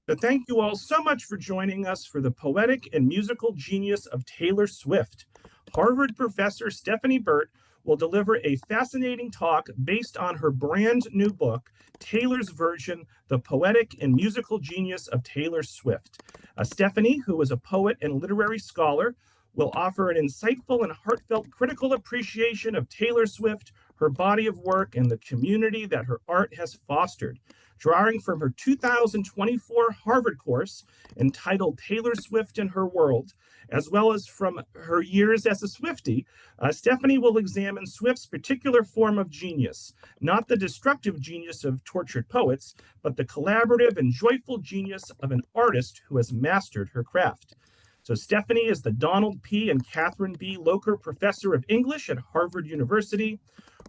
But thank you all so much for joining us for the poetic and musical genius of Taylor Swift. Harvard professor Stephanie Burt will deliver a fascinating talk based on her brand new book, Taylor's Version: The Poetic and Musical Genius of Taylor Swift. Stephanie, who is a poet and literary scholar, will offer an insightful and heartfelt critical appreciation of Taylor Swift, her body of work, and the community that her art has fostered. Drawing from her 2024 Harvard course entitled Taylor Swift and Her World, as well as from her years as a Swiftie, Stephanie will examine Swift's particular form of genius, not the destructive genius of tortured poets, but the collaborative and joyful genius of an artist who has mastered her craft. So Stephanie is the Donald P. and Katherine B. Loker Professor of English at Harvard University.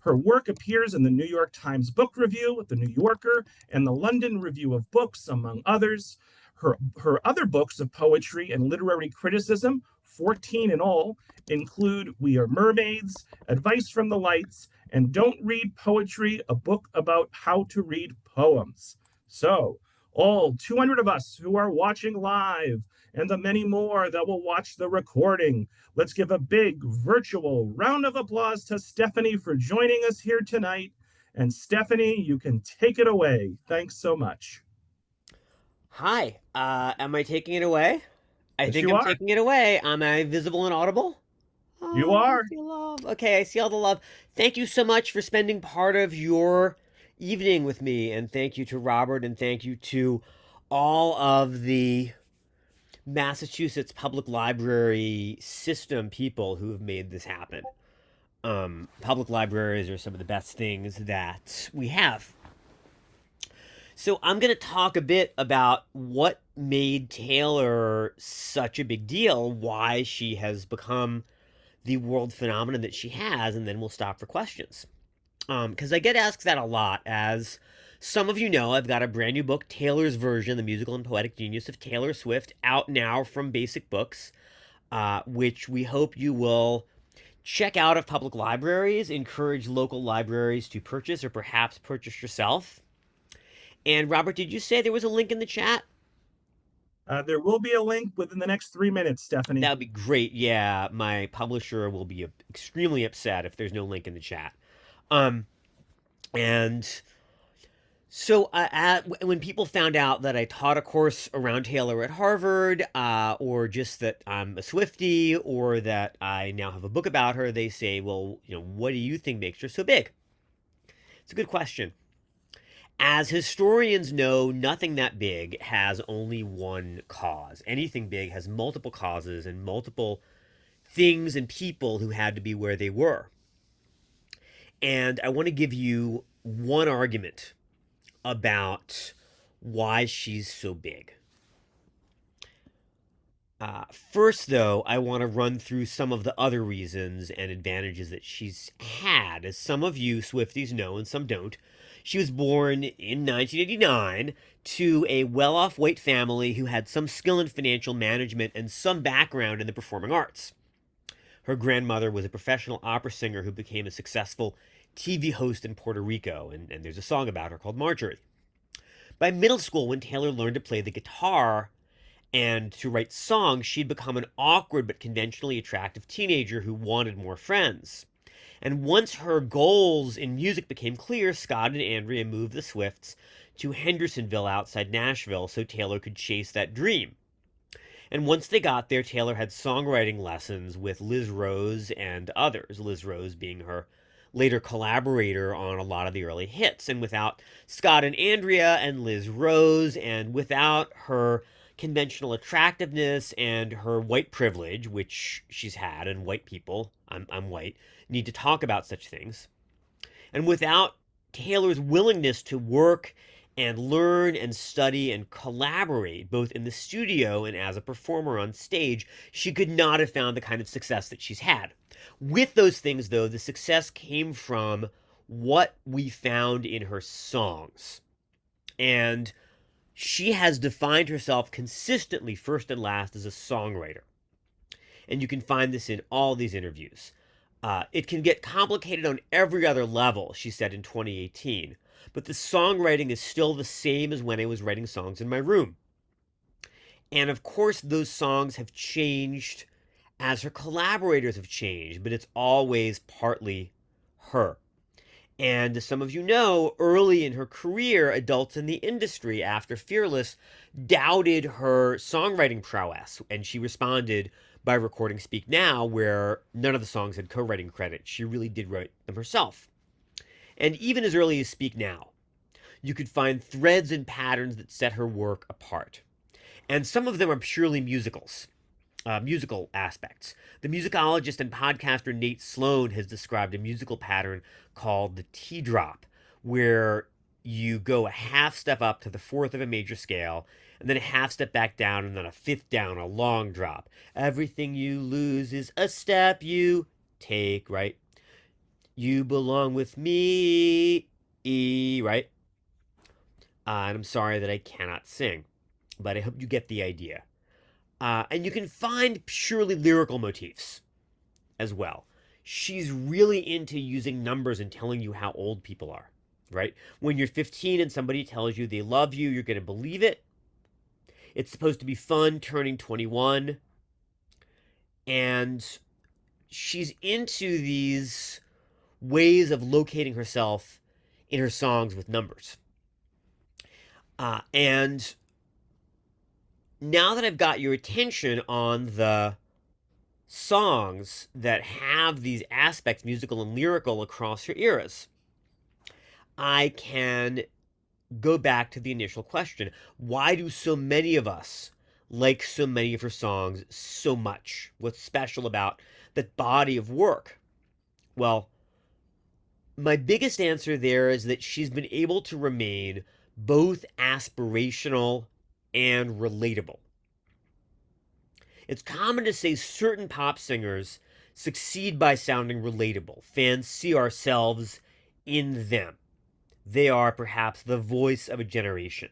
Her work appears in the New York Times Book Review, the New Yorker, and the London Review of Books, among others. Her other books of poetry and literary criticism, 14 in all, include We Are Mermaids, Advice from the Lights, and Don't Read Poetry, a book about how to read poems. So, all 200 of us who are watching live, and the many more that will watch the recording, let's give a big virtual round of applause to Stephanie for joining us here tonight. And Stephanie, you can take it away. Thanks so much. Hi, am I taking it away? I Yes, think you I'm are. taking it away. Am I visible and audible? You Oh, I are. see love. Okay, I see all the love. Thank you so much for spending part of your evening with me, and thank you to Robert, and thank you to all of the Massachusetts Public Library system people who have made this happen. Public libraries are some of the best things that we have. So I'm going to talk a bit about what made Taylor such a big deal, why she has become the world phenomenon that she has, and then we'll stop for questions. Because I get asked that a lot. As some of you know, I've got a brand new book, Taylor's Version: The Musical and Poetic Genius of Taylor Swift, out now from Basic Books, which we hope you will check out of public libraries, encourage local libraries to purchase, or perhaps purchase yourself. And Robert, did you say there was a link in the chat? There will be a link within the next 3 minutes, Stephanie. That would be great. Yeah, my publisher will be extremely upset if there's no link in the chat. Um, and so when people found out that I taught a course around Taylor at Harvard, or just that I'm a Swiftie, or that I now have a book about her, they say, "Well, what do you think makes her so big?" It's a good question. As historians know, nothing that big has only one cause. Anything big has multiple causes and multiple things and people who had to be where they were. And I want to give you one argument about why she's so big. First, though, I want to run through some of the other reasons and advantages that she's had. As some of you Swifties know and some don't, she was born in 1989 to a well off white family who had some skill in financial management and some background in the performing arts. Her grandmother was a professional opera singer who became a successful TV host in Puerto Rico, and there's a song about her called Marjorie. By middle school, when Taylor learned to play the guitar and to write songs, she'd become an awkward but conventionally attractive teenager who wanted more friends. And once her goals in music became clear, Scott and Andrea moved the Swifts to Hendersonville outside Nashville so Taylor could chase that dream. And once they got there, Taylor had songwriting lessons with Liz Rose and others, Liz Rose being her later collaborator on a lot of the early hits. And without Scott and Andrea and Liz Rose, and without her conventional attractiveness and her white privilege, which she's had, and white people, I'm white, need to talk about such things. And without Taylor's willingness to work and learn and study and collaborate, both in the studio and as a performer on stage, she could not have found the kind of success that she's had. With those things, though, the success came from what we found in her songs. And she has defined herself consistently, first and last, as a songwriter. And you can find this in all these interviews. It can get complicated on every other level, she said in 2018, but the songwriting is still the same as when I was writing songs in my room. And of course, those songs have changed as her collaborators have changed, but it's always partly her. And as some of you know, early in her career, adults in the industry, after Fearless, doubted her songwriting prowess, and she responded by recording Speak Now, where none of the songs had co-writing credit. She really did write them herself. And even as early as Speak Now, you could find threads and patterns that set her work apart. And some of them are purely musical aspects. The musicologist and podcaster Nate Sloan has described a musical pattern called the T drop, where you go a half step up to the fourth of a major scale, and then a half step back down, and then a fifth down, a long drop. Everything you lose is a step you take, right? You belong with me, E, right? And I'm sorry that I cannot sing, but I hope you get the idea. And you can find purely lyrical motifs as well. She's really into using numbers and telling you how old people are, right? When you're 15 and somebody tells you they love you, you're going to believe it. It's supposed to be fun turning 21. And she's into these ways of locating herself in her songs with numbers. And now that I've got your attention on the songs that have these aspects, musical and lyrical, across her eras, I can go back to the initial question. Why do so many of us like so many of her songs so much? What's special about that body of work? Well, my biggest answer there is that she's been able to remain both aspirational and relatable. It's common to say certain pop singers succeed by sounding relatable. Fans see ourselves in them. They are perhaps the voice of a generation.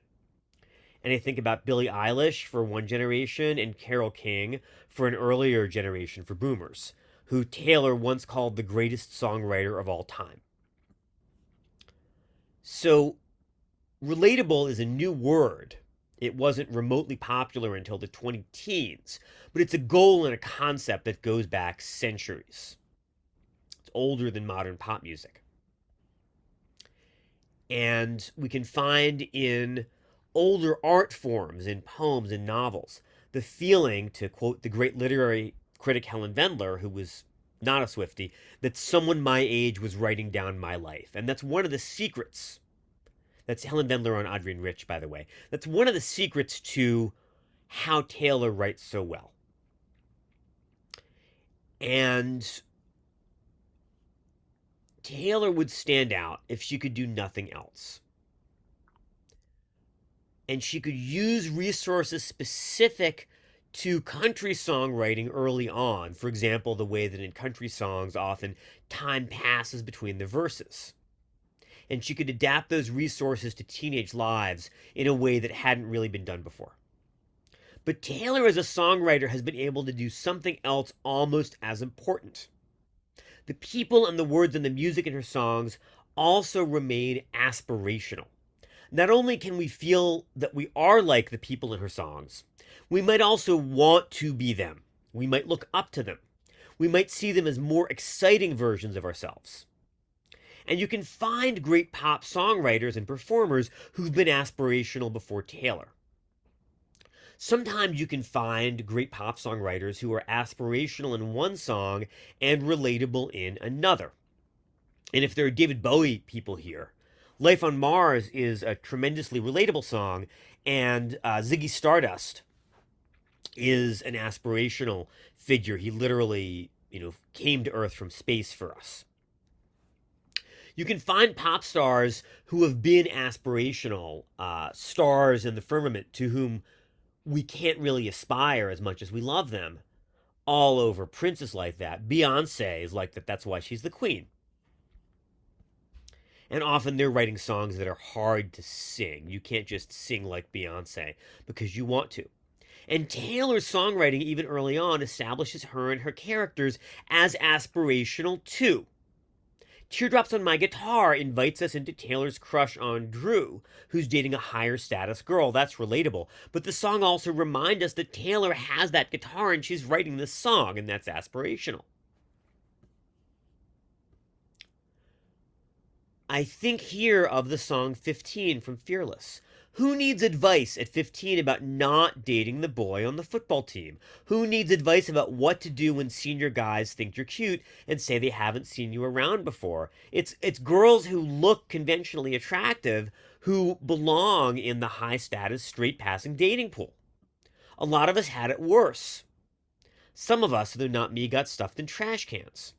And I think about Billie Eilish for one generation and Carole King for an earlier generation for boomers, who Taylor once called the greatest songwriter of all time. So, relatable is a new word. It wasn't remotely popular until the 20-teens, but it's a goal and a concept that goes back centuries. It's older than modern pop music. And we can find in older art forms, in poems and novels, the feeling, to quote the great literary critic Helen Vendler, who was not a Swiftie, that someone my age was writing down my life. And that's one of the secrets. That's Helen Vendler on Audrey and Rich, by the way. That's one of the secrets to how Taylor writes so well. And Taylor would stand out if she could do nothing else. And she could use resources specific to country songwriting early on. For example, the way that in country songs often time passes between the verses. And she could adapt those resources to teenage lives in a way that hadn't really been done before. But Taylor as a songwriter has been able to do something else almost as important. The people and the words and the music in her songs also remain aspirational. Not only can we feel that we are like the people in her songs, we might also want to be them. We might look up to them. We might see them as more exciting versions of ourselves. And you can find great pop songwriters and performers who've been aspirational before Taylor. Sometimes you can find great pop songwriters who are aspirational in one song and relatable in another. And if there are David Bowie people here, Life on Mars is a tremendously relatable song, and Ziggy Stardust is an aspirational figure. He literally, came to Earth from space for us. You can find pop stars who have been aspirational, stars in the firmament to whom we can't really aspire as much as we love them, all over. Prince is like that. Beyonce is like that. That's why she's the queen. And often they're writing songs that are hard to sing. You can't just sing like Beyonce because you want to. And Taylor's songwriting, even early on, establishes her and her characters as aspirational too. Teardrops on My Guitar invites us into Taylor's crush on Drew, who's dating a higher status girl. That's relatable. But the song also reminds us that Taylor has that guitar and she's writing this song, and that's aspirational. I think here of the song 15 from Fearless. Who needs advice at 15 about not dating the boy on the football team? Who needs advice about what to do when senior guys think you're cute and say they haven't seen you around before? It's girls who look conventionally attractive who belong in the high status straight passing dating pool. A lot of us had it worse. Some of us, though not me, got stuffed in trash cans.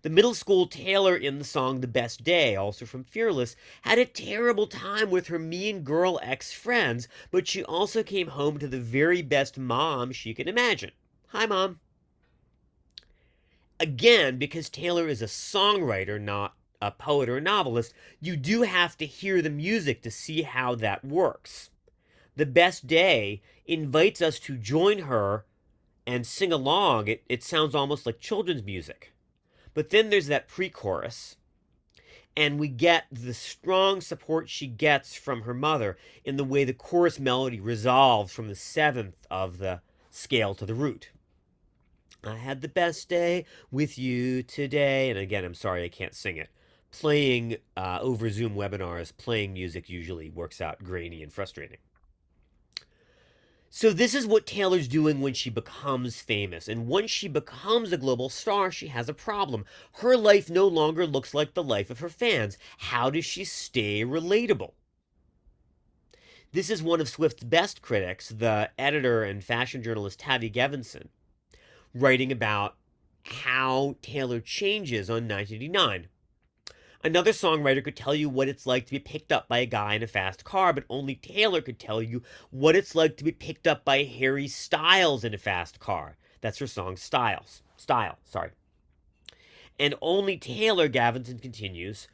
The middle school Taylor in the song The Best Day, also from Fearless, had a terrible time with her mean girl ex-friends, but she also came home to the very best mom she could imagine. Hi, Mom. Again, because Taylor is a songwriter, not a poet or a novelist, you do have to hear the music to see how that works. The Best Day invites us to join her and sing along. It sounds almost like children's music. But then there's that pre-chorus, and we get the strong support she gets from her mother in the way the chorus melody resolves from the seventh of the scale to the root. I had the best day with you today. And again, I'm sorry I can't sing it. Playing over Zoom webinars, playing music usually works out grainy and frustrating. So this is what Taylor's doing when she becomes famous. And once she becomes a global star, she has a problem. Her life no longer looks like the life of her fans. How does she stay relatable? This is one of Swift's best critics, the editor and fashion journalist Tavi Gevinson, writing about how Taylor changes on 1989. Another songwriter could tell you what it's like to be picked up by a guy in a fast car, but only Taylor could tell you what it's like to be picked up by Harry Styles in a fast car. That's her song Style. And only Taylor, Gavinson continues,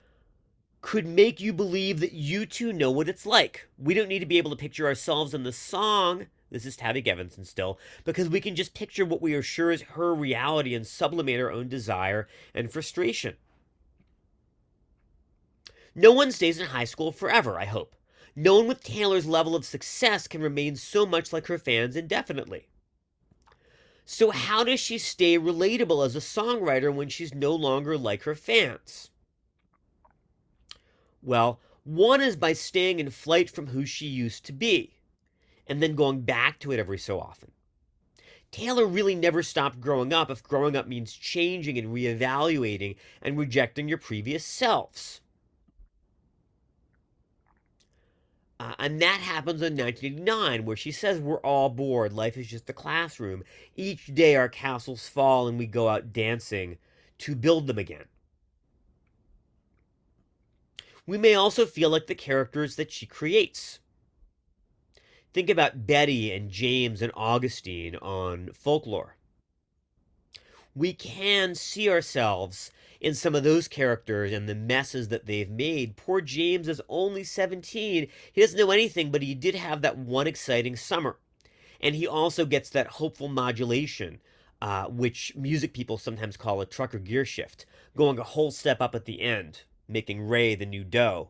could make you believe that you two know what it's like. We don't need to be able to picture ourselves in the song, this is Tavi Gevinson still, because we can just picture what we are sure is her reality and sublimate our own desire and frustration. No one stays in high school forever, I hope. No one with Taylor's level of success can remain so much like her fans indefinitely. So how does she stay relatable as a songwriter when she's no longer like her fans? Well, one is by staying in flight from who she used to be, and then going back to it every so often. Taylor really never stopped growing up if growing up means changing and reevaluating and rejecting your previous selves. And that happens in 1989, where she says we're all bored. Life is just a classroom. Each day our castles fall and we go out dancing to build them again. We may also feel like the characters that she creates. Think about Betty and James and Augustine on Folklore. We can see ourselves in some of those characters and the messes that they've made. Poor James is only 17. He doesn't know anything, but he did have that one exciting summer. And he also gets that hopeful modulation, which music people sometimes call a trucker gear shift, going a whole step up at the end, making Ray the new dough.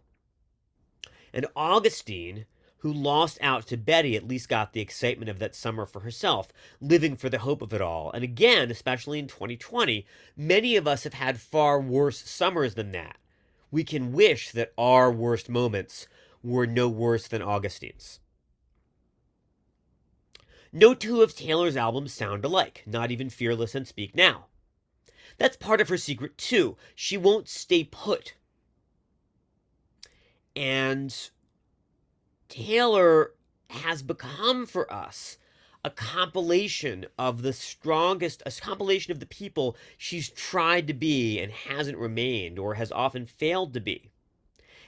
And Augustine, who lost out to Betty, at least got the excitement of that summer for herself, living for the hope of it all. And again, especially in 2020, many of us have had far worse summers than that. We can wish that our worst moments were no worse than Augustine's. No two of Taylor's albums sound alike, not even Fearless and Speak Now. That's part of her secret, too. She won't stay put. And Taylor has become for us a compilation of the strongest, a compilation of the people she's tried to be and hasn't remained or has often failed to be.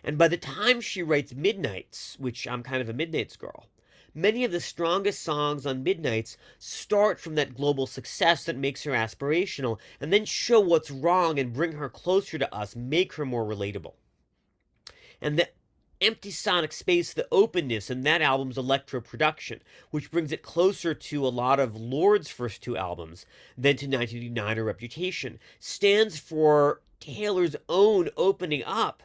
And by the time she writes Midnights, which I'm kind of a Midnights girl, many of the strongest songs on Midnights start from that global success that makes her aspirational and then show what's wrong and bring her closer to us, make her more relatable. And that empty sonic space, the openness in that album's electro production, which brings it closer to a lot of Lord's first two albums than to 1989 or Reputation, stands for Taylor's own opening up,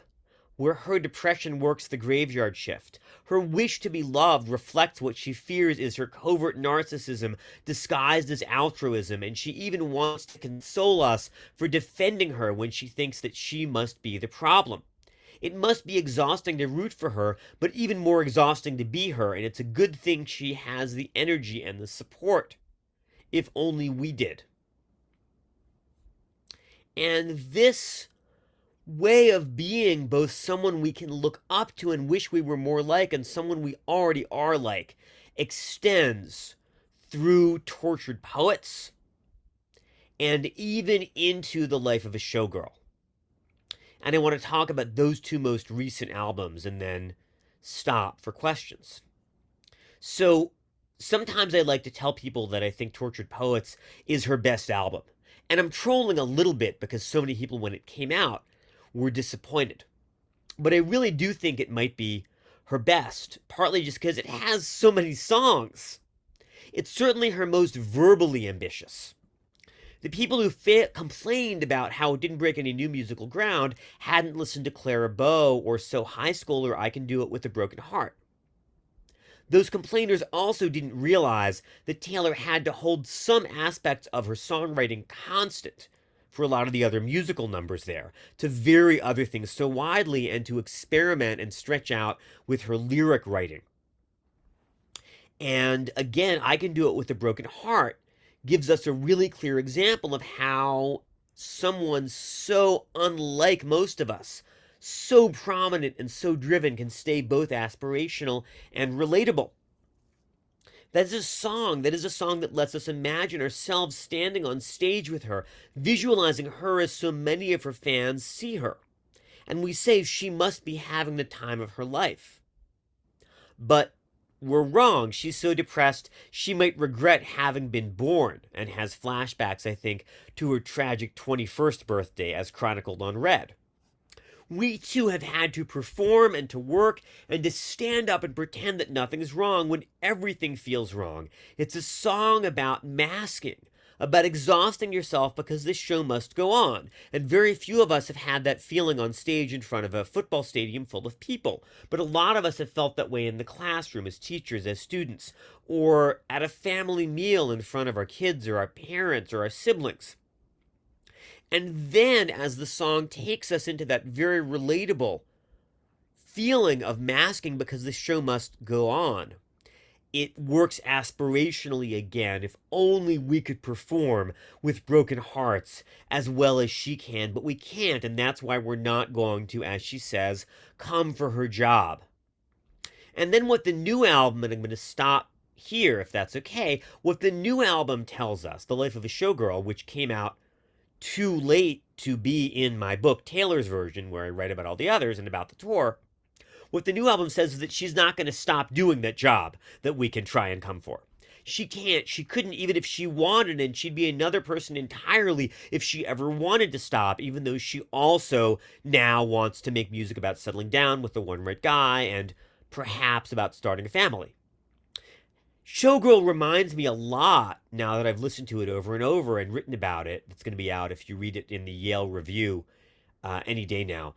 where her depression works the graveyard shift. Her wish to be loved reflects what she fears is her covert narcissism disguised as altruism, and she even wants to console us for defending her when she thinks that she must be the problem. It must be exhausting to root for her, but even more exhausting to be her, and it's a good thing she has the energy and the support. If only we did. And this way of being both someone we can look up to and wish we were more like and someone we already are like extends through Tortured Poets and even into the life of a showgirl. And I want to talk about those two most recent albums and then stop for questions. So sometimes I like to tell people that I think Tortured Poets is her best album. And I'm trolling a little bit because so many people, when it came out, were disappointed. But I really do think it might be her best, partly just because it has so many songs. It's certainly her most verbally ambitious. The people who complained about how it didn't break any new musical ground hadn't listened to Clara Bow or So High School or I Can Do It With a Broken Heart. Those complainers also didn't realize that Taylor had to hold some aspects of her songwriting constant for a lot of the other musical numbers there, to vary other things so widely and to experiment and stretch out with her lyric writing. And again, I Can Do It With a Broken Heart gives us a really clear example of how someone so unlike most of us, so prominent and so driven, can stay both aspirational and relatable. That is a song that lets us imagine ourselves standing on stage with her, visualizing her as so many of her fans see her. And we say she must be having the time of her life. But we're wrong. She's so depressed, she might regret having been born, and has flashbacks, I think, to her tragic 21st birthday as chronicled on Red. We too have had to perform and to work and to stand up and pretend that nothing's wrong when everything feels wrong. It's a song about masking, about exhausting yourself because this show must go on. And very few of us have had that feeling on stage in front of a football stadium full of people. But a lot of us have felt that way in the classroom as teachers, as students, or at a family meal in front of our kids or our parents or our siblings. And then, as the song takes us into that very relatable feeling of masking because the show must go on, it works aspirationally again. If only we could perform with broken hearts as well as she can, but we can't, and that's why we're not going to, as she says, come for her job. And then what the new album, and I'm going to stop here if that's okay, what the new album tells us, The Life of a Showgirl, which came out too late to be in my book, Taylor's version, where I write about all the others and about the tour, what the new album says is that she's not going to stop doing that job that we can try and come for. She can't, she couldn't, even if she wanted, and she'd be another person entirely if she ever wanted to stop, even though she also now wants to make music about settling down with the one right guy and perhaps about starting a family. Showgirl reminds me a lot, now that I've listened to it over and over and written about it. It's going to be out if you read it in the Yale Review any day now.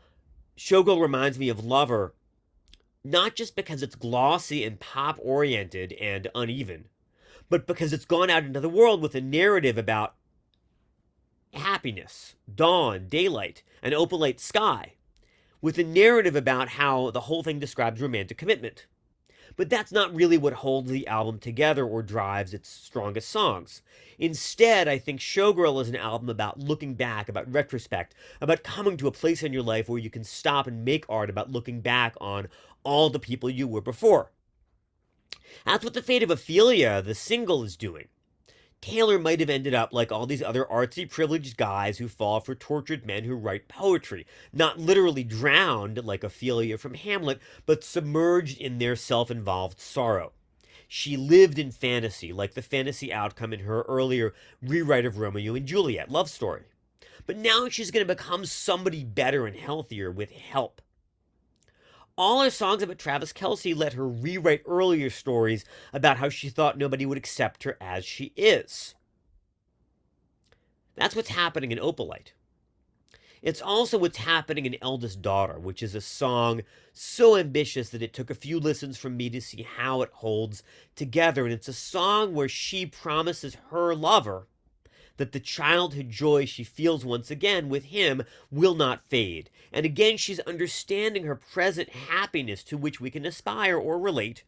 Showgirl reminds me of Lover, not just because it's glossy and pop-oriented and uneven, but because it's gone out into the world with a narrative about happiness, dawn, daylight, an opalite sky, with a narrative about how the whole thing describes romantic commitment. But that's not really what holds the album together or drives its strongest songs. Instead, I think Showgirl is an album about looking back, about retrospect, about coming to a place in your life where you can stop and make art, about looking back on all the people you were before. That's what The Fate of Ophelia, the single, is doing. Taylor might have ended up like all these other artsy, privileged guys who fall for tortured men who write poetry, not literally drowned like Ophelia from Hamlet, but submerged in their self-involved sorrow. She lived in fantasy, like the fantasy outcome in her earlier rewrite of Romeo and Juliet love story. But now she's going to become somebody better and healthier with help. all her songs about Travis Kelce let her rewrite earlier stories about how she thought nobody would accept her as she is. That's what's happening in Opalite. It's also what's happening in Eldest Daughter, which is a song so ambitious that it took a few listens from me to see how it holds together. And it's a song where she promises her lover that the childhood joy she feels once again with him will not fade. And again, she's understanding her present happiness to which we can aspire or relate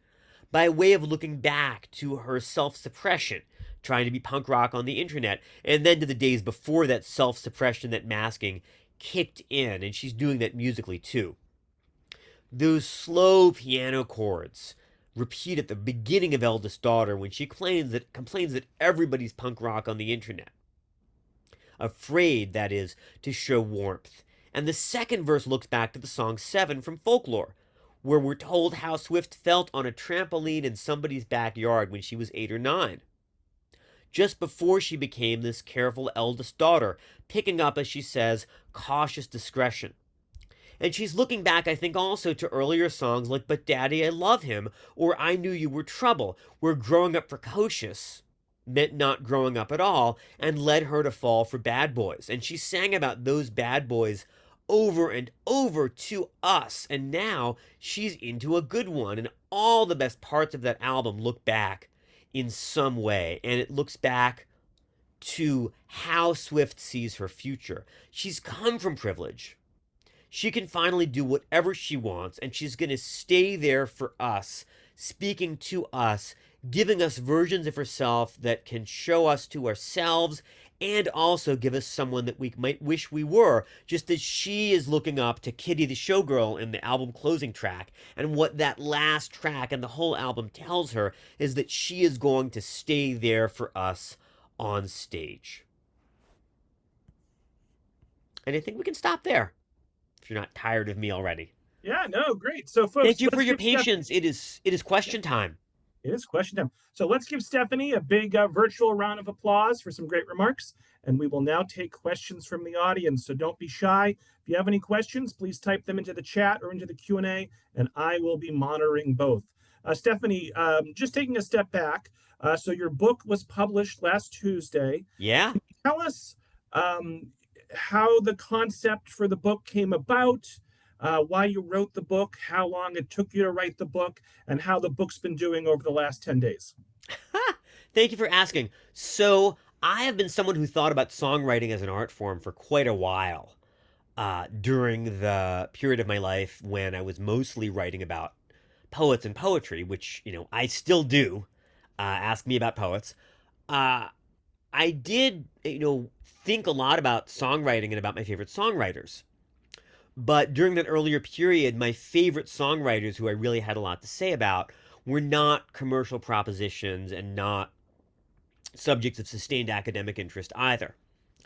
by way of looking back to her self-suppression, trying to be punk rock on the internet, and then to the days before that self-suppression, that masking kicked in, and she's doing that musically too. Those slow piano chords repeat at the beginning of Eldest Daughter when she complains that everybody's punk rock on the internet. Afraid, that is, to show warmth. And the second verse looks back to the song 7 from Folklore, where we're told how Swift felt on a trampoline in somebody's backyard when she was 8 or 9. Just before she became this careful eldest daughter, picking up, as she says, cautious discretion. And she's looking back, I think, also to earlier songs like But Daddy, I Love Him, or I Knew You Were Trouble, where growing up precocious meant not growing up at all, and led her to fall for bad boys. And she sang about those bad boys over and over to us, and now she's into a good one, and all the best parts of that album look back in some way, and it looks back to how Swift sees her future. She's come from privilege. She can finally do whatever she wants, and she's going to stay there for us, speaking to us, giving us versions of herself that can show us to ourselves and also give us someone that we might wish we were, just as she is looking up to Kitty the Showgirl in the album closing track. And what that last track and the whole album tells her is that she is going to stay there for us on stage. And I think we can stop there, if you're not tired of me already. Yeah, no, great. So, folks, thank you for your patience. It is question time. It is question time. So let's give Stephanie a big virtual round of applause for some great remarks. And we will now take questions from the audience. So don't be shy. If you have any questions, please type them into the chat or into the Q&A, and I will be monitoring both. Stephanie, just taking a step back. So your book was published last Tuesday. Yeah. Can you tell us how the concept for the book came about? Why you wrote the book, how long it took you to write the book, and how the book's been doing over the last 10 days. Thank you for asking. So I have been someone who thought about songwriting as an art form for quite a while during the period of my life when I was mostly writing about poets and poetry, which, I still do. Ask me about poets. I did, think a lot about songwriting and about my favorite songwriters. But during that earlier period, my favorite songwriters who I really had a lot to say about were not commercial propositions and not subjects of sustained academic interest either.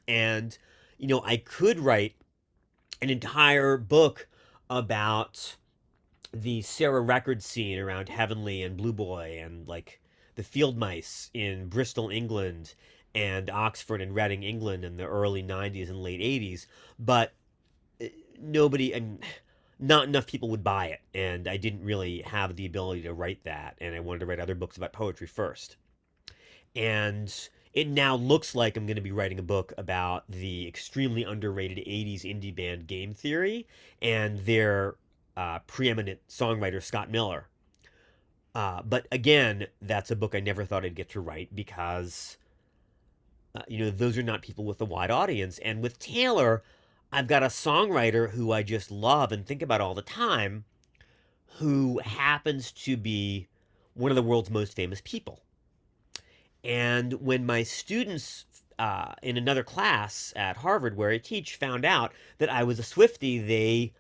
And, I could write an entire book about the Sarah record scene around Heavenly and Blue Boy and like the Field Mice in Bristol, England, and Oxford and Reading, England in the early 90s and late 80s. But nobody and not enough people would buy it, and I didn't really have the ability to write that, and I wanted to write other books about poetry first. And it now looks like I'm going to be writing a book about the extremely underrated 80s indie band Game Theory and their preeminent songwriter Scott Miller. But again, that's a book I never thought I'd get to write because those are not people with a wide audience. And with Taylor, I've got a songwriter who I just love and think about all the time, who happens to be one of the world's most famous people. And when my students in another class at Harvard where I teach found out that I was a Swiftie, they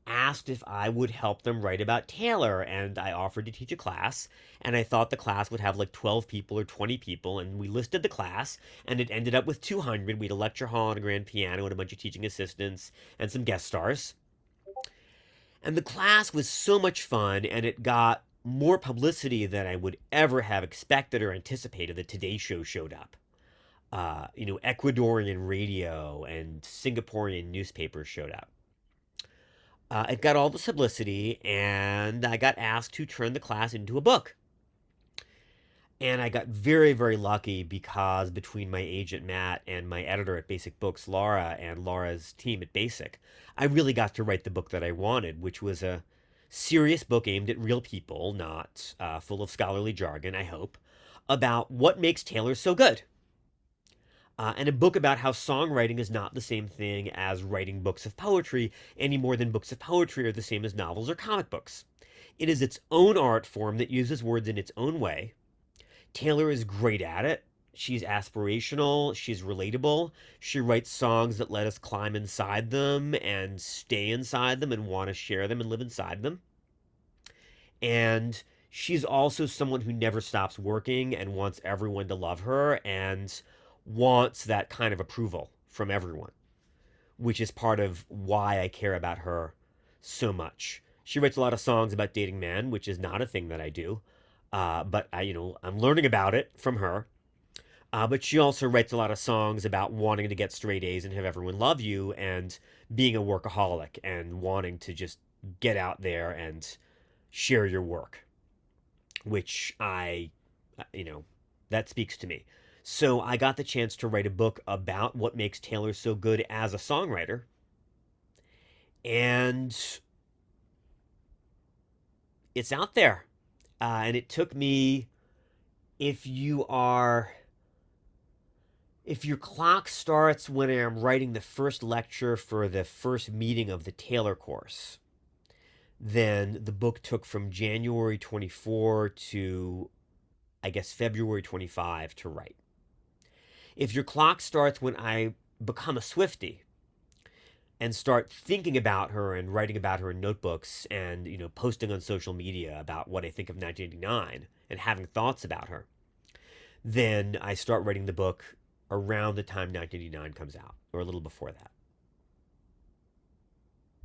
asked if I would help them write about Taylor, and I offered to teach a class, and I thought the class would have like 12 people or 20 people, and we listed the class, and it ended up with 200. We had a lecture hall and a grand piano and a bunch of teaching assistants and some guest stars. And the class was so much fun, and it got more publicity than I would ever have expected or anticipated. The Today Show showed up. Ecuadorian radio and Singaporean newspapers showed up. It got all the publicity, and I got asked to turn the class into a book. And I got very, very lucky because between my agent Matt and my editor at Basic Books, Laura, and Laura's team at Basic, I really got to write the book that I wanted, which was a serious book aimed at real people, not full of scholarly jargon, I hope, about what makes Taylor so good. And a book about how songwriting is not the same thing as writing books of poetry any more than books of poetry are the same as novels or comic books. It is its own art form that uses words in its own way. Taylor is great at it. She's aspirational. She's relatable. She writes songs that let us climb inside them and stay inside them and want to share them and live inside them. And she's also someone who never stops working and wants everyone to love her and wants that kind of approval from everyone, which is part of why I care about her so much. She writes a lot of songs about dating men, which is not a thing that I do. But I'm learning about it from her. But she also writes a lot of songs about wanting to get straight A's and have everyone love you and being a workaholic and wanting to just get out there and share your work, which that speaks to me. So I got the chance to write a book about what makes Taylor so good as a songwriter. And it's out there. And it took me, if your clock starts when I'm writing the first lecture for the first meeting of the Taylor course, then the book took from January 24 to, I guess, February 25 to write. If your clock starts when I become a Swiftie and start thinking about her and writing about her in notebooks and, posting on social media about what I think of 1989 and having thoughts about her, then I start writing the book around the time 1989 comes out, or a little before that.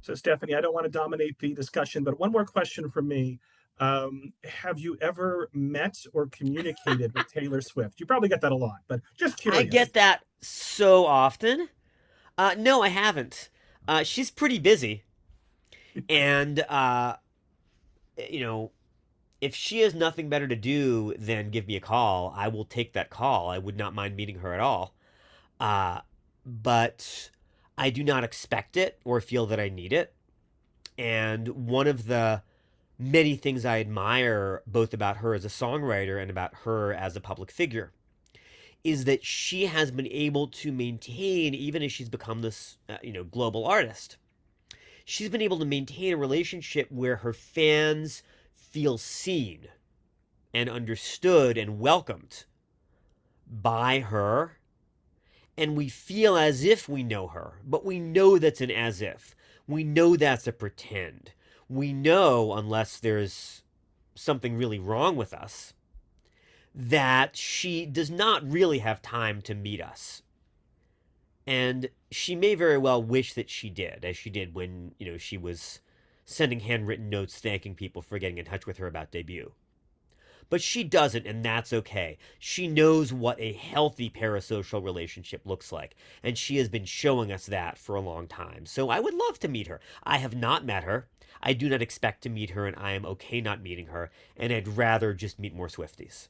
So, Stephanie, I don't want to dominate the discussion, but one more question from me. Have you ever met or communicated with Taylor Swift? You probably get that a lot, but just I curious. get that so often. No, I haven't. She's pretty busy. And, you know, if she has nothing better to do than give me a call, I will take that call. I would not mind meeting her at all. Uh, but I do not expect it or feel that I need it. And one of the many things I admire both about her as a songwriter and about her as a public figure is that she has been able to maintain, even as she's become this, global artist, she's been able to maintain a relationship where her fans feel seen and understood and welcomed by her. And we feel as if we know her, but we know that's an as if. We know that's a pretend. We know, unless there's something really wrong with us, that she does not really have time to meet us. And she may very well wish that she did, as she did when, she was sending handwritten notes thanking people for getting in touch with her about debut. But she doesn't, and that's okay. She knows what a healthy parasocial relationship looks like, and she has been showing us that for a long time. So I would love to meet her. I have not met her. I do not expect to meet her, and I am okay not meeting her, and I'd rather just meet more Swifties.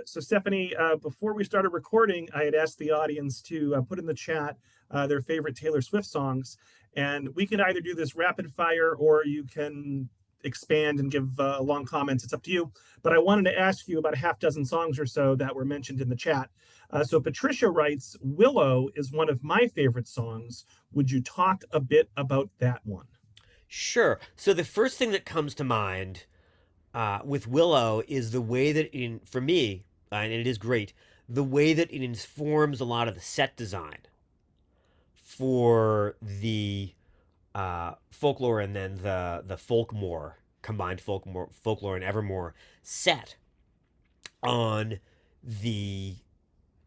So, Stephanie, before we started recording, I had asked the audience to put in the chat their favorite Taylor Swift songs. And we can either do this rapid fire or you can expand and give long comments. It's up to you. But I wanted to ask you about a half dozen songs or so that were mentioned in the chat. So, Patricia writes, Willow is one of my favorite songs. Would you talk a bit about that one? Sure. So the first thing that comes to mind with Willow is the way that, for me, and it is great, the way that it informs a lot of the set design for the folklore and then the folkmore, combined folklore and evermore set on the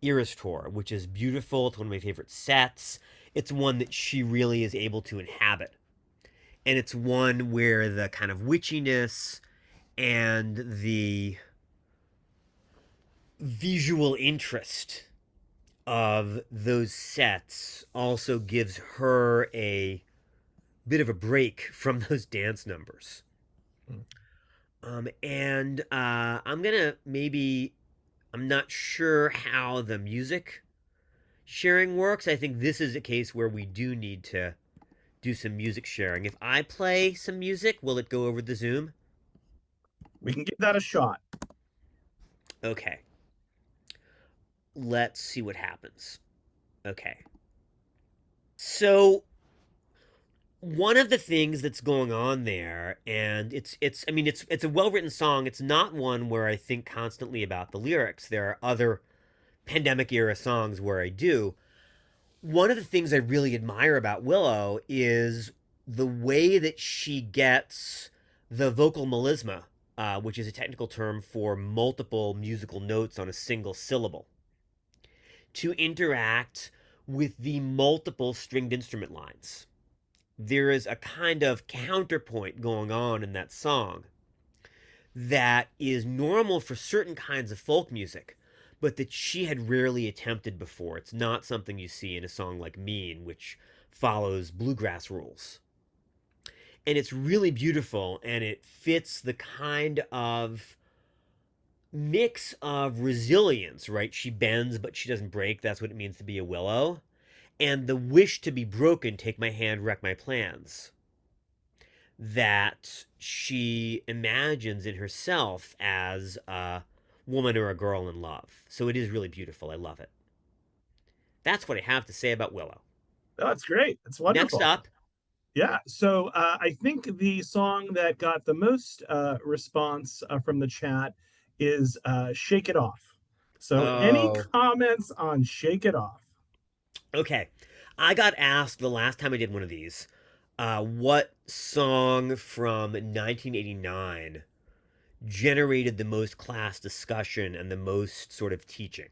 Eras tour, which is beautiful. It's one of my favorite sets. It's one that she really is able to inhabit. And it's one where the kind of witchiness and the visual interest of those sets also gives her a bit of a break from those dance numbers. Mm. And I'm gonna maybe, I'm not sure how the music sharing works. I think this is a case where we do need to do some music sharing. If I play some music, will it go over the Zoom? We can give that a shot. Okay. Let's see what happens. Okay. So one of the things that's going on there, and it's I mean it's a well-written song. It's not one where I think constantly about the lyrics. There are other pandemic era songs where I do. One of the things I really admire about Willow is the way that she gets the vocal melisma, which is a technical term for multiple musical notes on a single syllable, to interact with the multiple stringed instrument lines. There is a kind of counterpoint going on in that song that is normal for certain kinds of folk music, but that she had rarely attempted before. It's not something you see in a song like Mean, which follows bluegrass rules. And it's really beautiful, and it fits the kind of mix of resilience, right? She bends, but she doesn't break. That's what it means to be a willow. And the wish to be broken, take my hand, wreck my plans, that she imagines in herself as a woman or a girl in love. So it is really beautiful. I love it. That's what I have to say about Willow. Oh, that's great. That's Next wonderful. up, Yeah. So I think the song that got the most response from the chat is Shake It Off. So any oh, comments on Shake It Off? okay. I got asked the last time I did one of these, what song from 1989 generated the most class discussion and the most sort of teaching.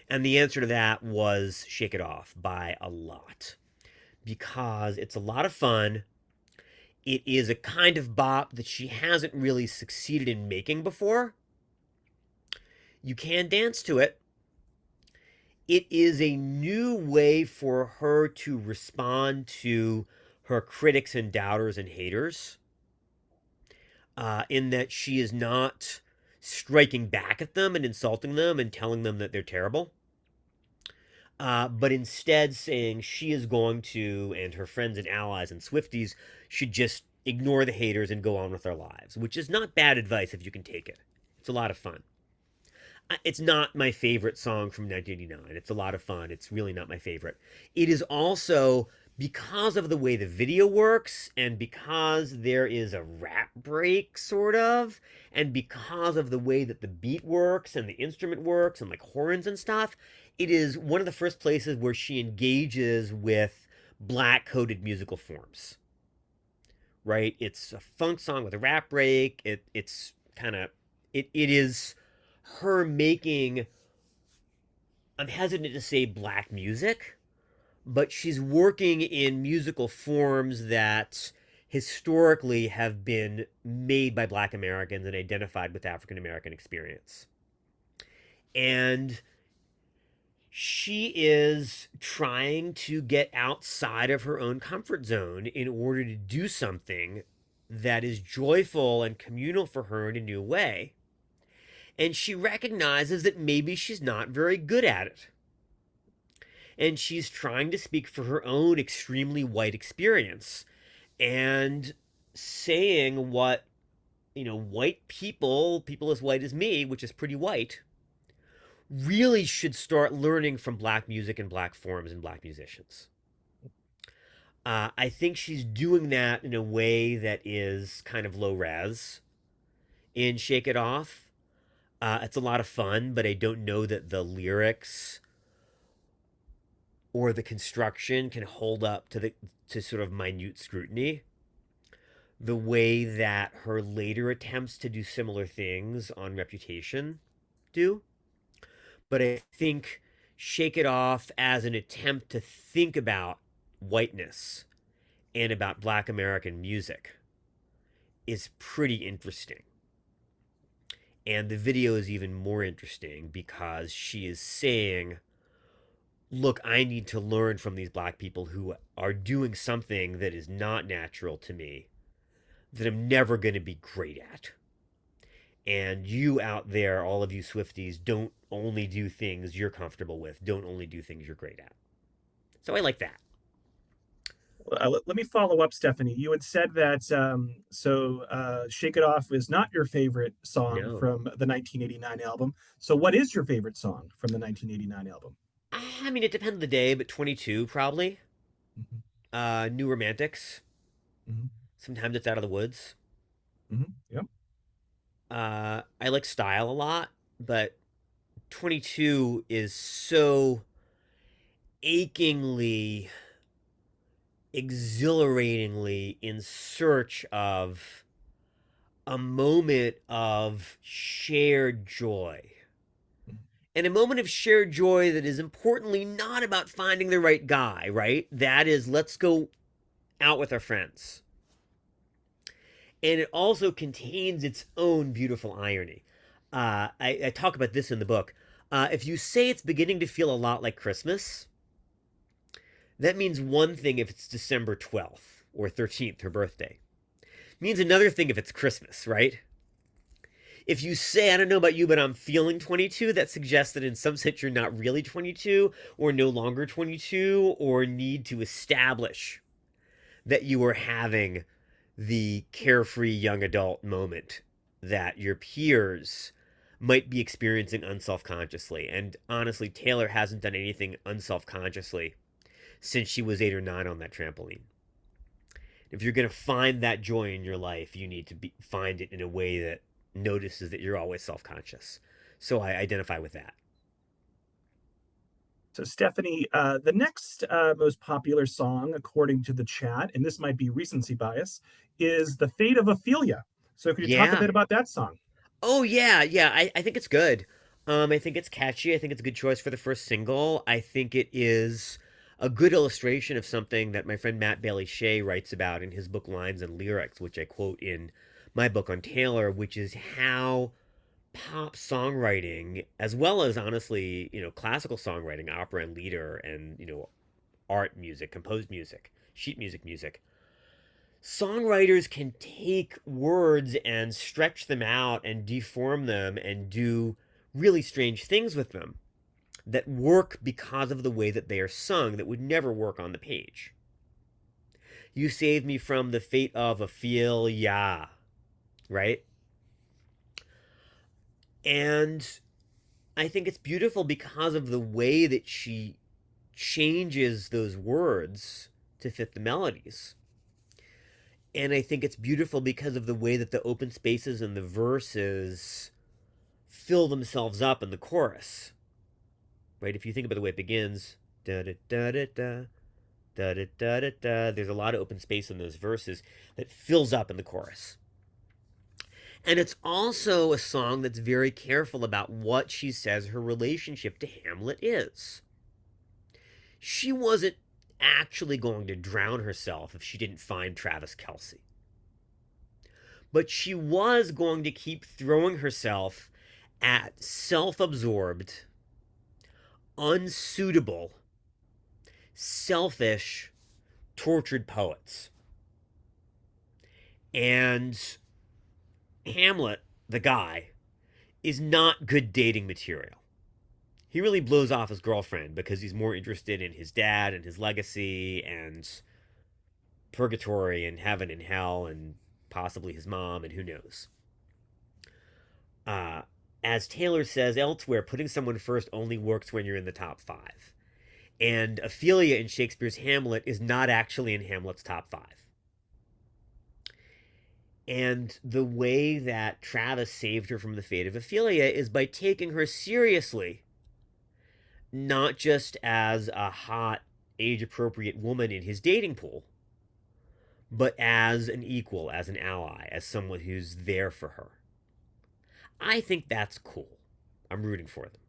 And the answer to that was Shake It Off by a lot. Because it's a lot of fun. It is a kind of bop that she hasn't really succeeded in making before. You can dance to it. It is a new way for her to respond to her critics and doubters and haters, in that she is not striking back at them and insulting them and telling them that they're terrible, but instead saying she is going to, and her friends and allies and Swifties should just ignore the haters and go on with their lives, which is not bad advice if you can take it. It's a lot of fun. It's not my favorite song from 1989. It's a lot of fun. It's really not my favorite. It is also, because of the way the video works, and because there is a rap break, sort of, and because of the way that the beat works and the instrument works and like horns and stuff, it is one of the first places where she engages with black coded musical forms. Right? It's a funk song with a rap break. It's kind of, it is her making, I'm hesitant to say black music, but she's working in musical forms that historically have been made by black Americans and identified with African American experience. And she is trying to get outside of her own comfort zone in order to do something that is joyful and communal for her in a new way. And she recognizes that maybe she's not very good at it. And she's trying to speak for her own extremely white experience and saying what, white people, people as white as me, which is pretty white, really should start learning from black music and black forms and black musicians. I think she's doing that in a way that is kind of low res in Shake It Off. It's a lot of fun, but I don't know that the lyrics or the construction can hold up to sort of minute scrutiny the way that her later attempts to do similar things on Reputation do. But I think Shake It Off as an attempt to think about whiteness and about black American music is pretty interesting. And the video is even more interesting because she is saying look, I need to learn from these black people who are doing something that is not natural to me, that I'm never going to be great at. And you out there, all of you Swifties, don't only do things you're comfortable with, don't only do things you're great at. So I like that. Let me follow up, Stephanie. You had said that "Shake It Off" is not your favorite song No. from the 1989 album. So, what is your favorite song from the 1989 album? I mean, it depends on the day, but 22 probably. Mm-hmm. New Romantics. Mm-hmm. Sometimes it's Out of the Woods. Mm-hmm. Yep. I like Style a lot, but 22 is so achingly, exhilaratingly in search of a moment of shared joy. And a moment of shared joy that is importantly not about finding the right guy, right? That is, let's go out with our friends. And it also contains its own beautiful irony. I talk about this in the book. If you say it's beginning to feel a lot like Christmas, that means one thing if it's December 12th or 13th, her birthday. It means another thing if it's Christmas, right? If you say, I don't know about you, but I'm feeling 22, that suggests that in some sense you're not really 22 or no longer 22 or need to establish that you are having the carefree young adult moment that your peers might be experiencing unself consciously. And honestly, Taylor hasn't done anything unself consciously since she was 8 or 9 on that trampoline. If you're going to find that joy in your life, you need to find it in a way that notices that you're always self conscious. So I identify with that. So, Stephanie, the next most popular song, according to the chat, and this might be recency bias, is "The Fate of Ophelia." So, could you talk a Yeah. bit about that song? Oh yeah, yeah. I think it's good. I think it's catchy. I think it's a good choice for the first single. I think it is a good illustration of something that my friend Matt Bailey Shea writes about in his book Lines and Lyrics, which I quote in my book on Taylor, which is how pop songwriting, as well as honestly, classical songwriting, opera and lieder, and art music, composed music, sheet music, songwriters can take words and stretch them out and deform them and do really strange things with them that work because of the way that they are sung that would never work on the page. You saved me from the fate of Ophelia, right? And I think it's beautiful because of the way that she changes those words to fit the melodies. And I think it's beautiful because of the way that the open spaces and the verses fill themselves up in the chorus. Right? If you think about the way it begins, da da da da da da da da da da, there's a lot of open space in those verses that fills up in the chorus. And it's also a song that's very careful about what she says her relationship to Hamlet is. She wasn't actually going to drown herself if she didn't find Travis Kelsey. But she was going to keep throwing herself at self absorbed, unsuitable, selfish, tortured poets. And Hamlet, the guy, is not good dating material. He really blows off his girlfriend because he's more interested in his dad and his legacy and purgatory and heaven and hell and possibly his mom and who knows. Uh, as Taylor says elsewhere, putting someone first only works when you're in the top 5. And Ophelia in Shakespeare's Hamlet is not actually in Hamlet's top 5. And the way that Travis saved her from the fate of Ophelia is by taking her seriously, not just as a hot, age appropriate woman in his dating pool, but as an equal, as an ally, as someone who's there for her. I think that's cool. I'm rooting for them.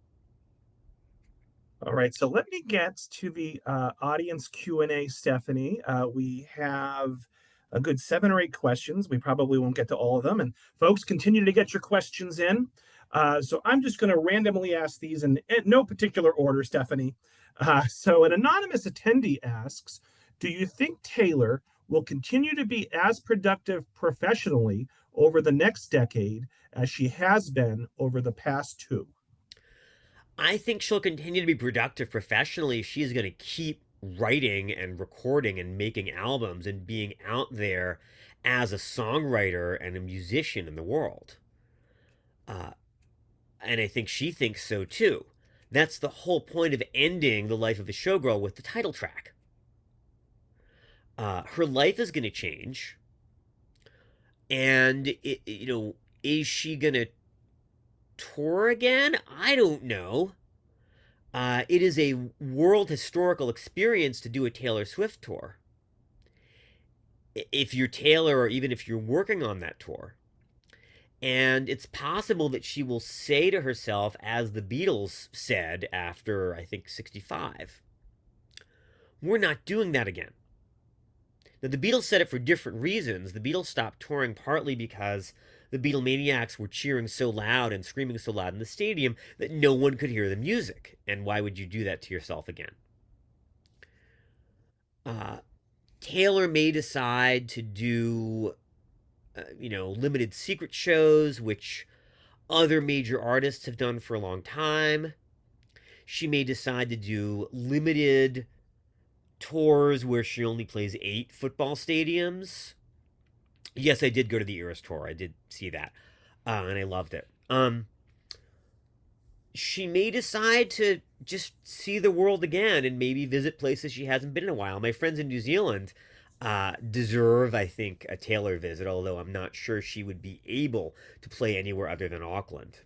All right, so let me get to the audience Q&A, Stephanie. We have a good 7 or 8 questions. We probably won't get to all of them. And folks, continue to get your questions in. So I'm just going to randomly ask these in no particular order, Stephanie. So an anonymous attendee asks, do you think Taylor will continue to be as productive professionally over the next decade as she has been over the past two? I think she'll continue to be productive professionally. She's going to keep writing and recording and making albums and being out there as a songwriter and a musician in the world. Uh, and I think she thinks so too. That's the whole point of ending the life of a showgirl with the title track. Her life is going to change, and is she going to tour again? I don't know. It is a world historical experience to do a Taylor Swift tour. If you're Taylor, or even if you're working on that tour. And it's possible that she will say to herself, as the Beatles said after, I think, 65, we're not doing that again. Now, the Beatles said it for different reasons. The Beatles stopped touring partly because the Beatlemaniacs were cheering so loud and screaming so loud in the stadium that no one could hear the music. And why would you do that to yourself again? Uh, Taylor may decide to do, limited secret shows, which other major artists have done for a long time. She may decide to do limited tours where she only plays 8 football stadiums. Yes, I did go to the Eras tour. I did see that, and I loved it. She may decide to just see the world again and maybe visit places she hasn't been in a while. My friends in New Zealand deserve, I think, a Taylor visit, although I'm not sure she would be able to play anywhere other than Auckland.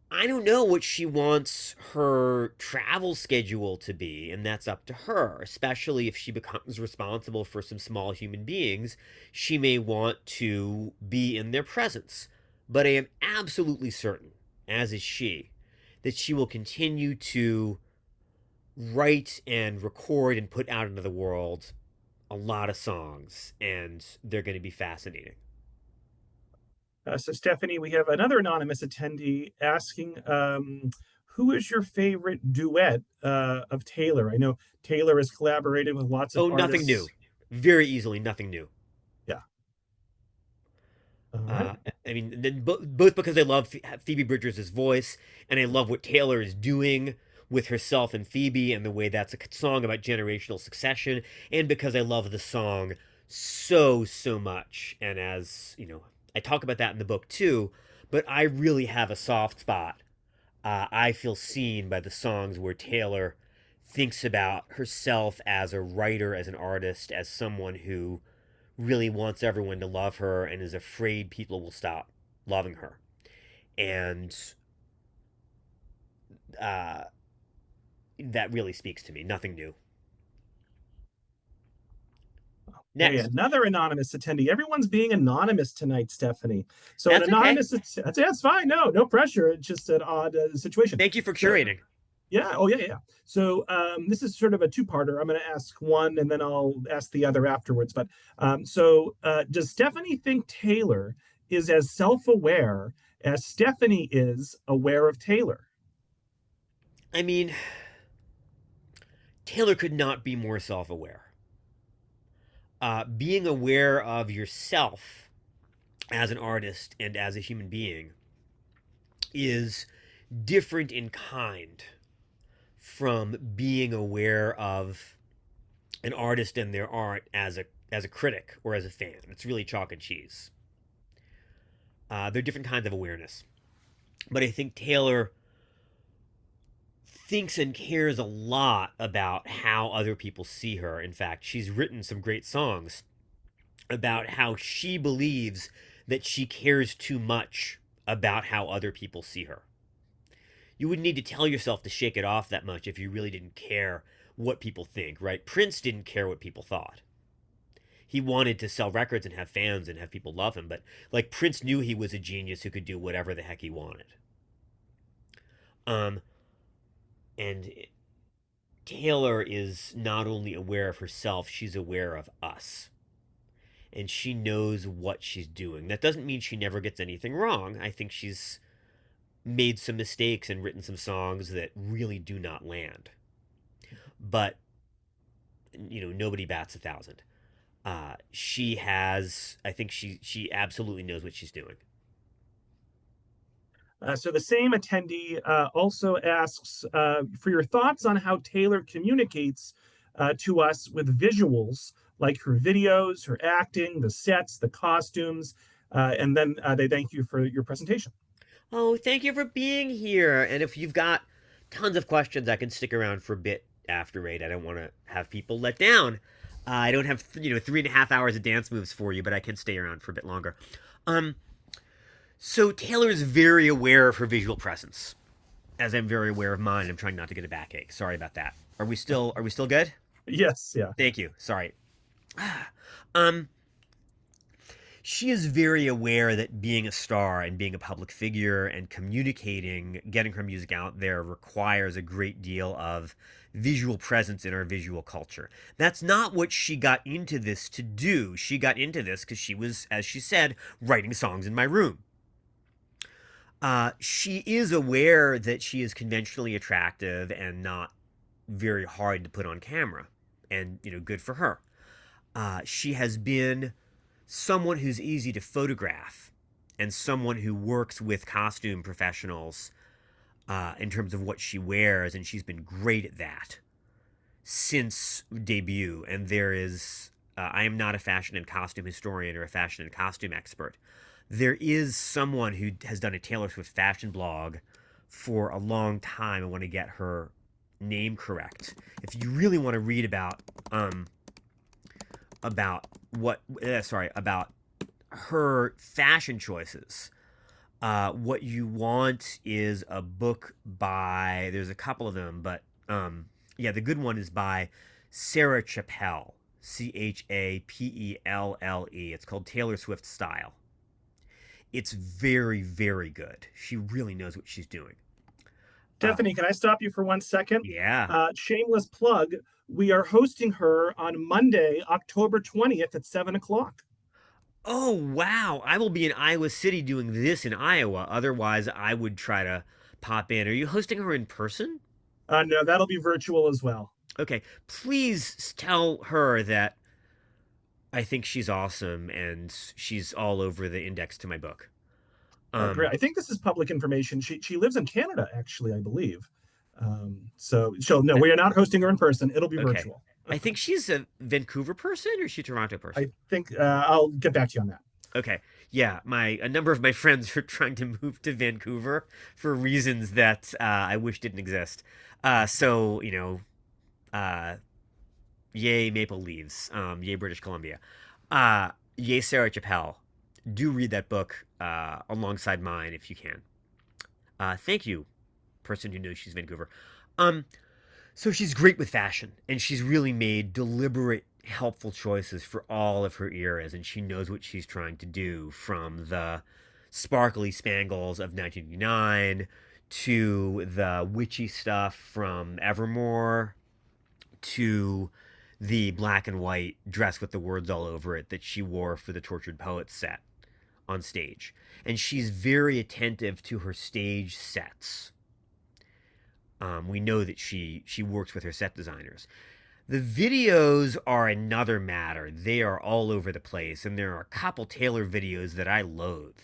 I don't know what she wants her travel schedule to be, and that's up to her, especially if she becomes responsible for some small human beings. She may want to be in their presence. But I am absolutely certain, as is she, that she will continue to write and record and put out into the world a lot of songs, and they're going to be fascinating. So, Stephanie, we have another anonymous attendee asking, who is your favorite duet of Taylor? I know Taylor has collaborated with lots of Oh, nothing artists. new. Very easily, nothing new. Yeah. All right. Uh, I mean, both because I love Phoebe Bridgers' voice, and I love what Taylor is doing with herself and Phoebe, and the way that's a song about generational succession, and because I love the song so much. And as I talk about that in the book too. But I really have a soft spot. I feel seen by the songs where Taylor thinks about herself as a writer, as an artist, as someone who really wants everyone to love her and is afraid people will stop loving her. And uh, that really speaks to me. Nothing new. Hey, Next. another anonymous attendee. Everyone's being anonymous tonight, Stephanie. So an That's okay. anonymous, that's fine. No pressure. It's just an odd situation. Thank you for So curating. yeah, oh yeah. So this is sort of a two-parter. I'm going to ask one, and then I'll ask the other afterwards. But does Stephanie think Taylor is as self-aware as Stephanie is aware of Taylor? I mean, Taylor could not be more self aware. Being aware of yourself as an artist and as a human being is different in kind from being aware of an artist and their art as a critic or as a fan. It's really chalk and cheese. They're different kinds of awareness. But I think Taylor thinks and cares a lot about how other people see her. In fact, she's written some great songs about how she believes that she cares too much about how other people see her. You wouldn't need to tell yourself to shake it off that much if you really didn't care what people think, right? Prince didn't care what people thought. He wanted to sell records and have fans and have people love him, but like Prince knew he was a genius who could do whatever the heck he wanted. Um, and Taylor is not only aware of herself, she's aware of us. And she knows what she's doing. That doesn't mean she never gets anything wrong. I think she's made some mistakes and written some songs that really do not land. But nobody bats 1,000. She has, I think she absolutely knows what she's doing. So the same attendee also asks for your thoughts on how Taylor communicates to us with visuals, like her videos, her acting, the sets, the costumes, and then they thank you for your presentation. Oh, thank you for being here. And if you've got tons of questions, I can stick around for a bit after 8. I don't want to have people let down. I don't have 3.5 hours of dance moves for you, but I can stay around for a bit longer. Um, so Taylor is very aware of her visual presence, as I'm very aware of mine. I'm trying not to get a backache. Sorry about that. Are we still good? Yes, yeah. Thank you. Sorry. Um, she is very aware that being a star and being a public figure and communicating, getting her music out there requires a great deal of visual presence in our visual culture. That's not what she got into this to do. She got into this because she was, as she said, writing songs in my room. She is aware that she is conventionally attractive and not very hard to put on camera. And, good for her. She has been someone who's easy to photograph and someone who works with costume professionals in terms of what she wears, and she's been great at that since debut. And I am not a fashion and costume historian or a fashion and costume expert. There is someone who has done a Taylor Swift fashion blog for a long time. I want to get her name correct. If you really want to read about her fashion choices. What you want is a book by, there's a couple of them, but the good one is by Sarah Chappell, Chapelle. It's called Taylor Swift Style. It's very, very good. She really knows what she's doing. Stephanie, can I stop you for 1 second? Yeah. Shameless plug. We are hosting her on Monday, October 20th at 7 o'clock. Oh, wow. I will be in Iowa City doing this in Iowa. Otherwise, I would try to pop in. Are you hosting her in person? No, that'll be virtual as well. Okay. Please tell her that I think she's awesome and she's all over the index to my book. Great. I think this is public information. She lives in Canada, actually, I believe. So no, we are not hosting her in person. It'll be Okay. virtual. I think she's a Vancouver person, or is she a Toronto person? I think I'll get back to you on that. Okay. Yeah, a number of my friends are trying to move to Vancouver for reasons that I wish didn't exist. So, yay Maple Leaves, yay British Columbia, yay Sarah Chappelle. Do read that book alongside mine if you can. Thank you, person who knows she's Vancouver. So she's great with fashion, and she's really made deliberate, helpful choices for all of her eras, and she knows what she's trying to do, from the sparkly spangles of 1989 to the witchy stuff from Evermore to the black and white dress with the words all over it that she wore for the Tortured Poets set on stage. And she's very attentive to her stage sets. We know that she works with her set designers. The videos are another matter. They are all over the place, and there are a couple Taylor videos that I loathe.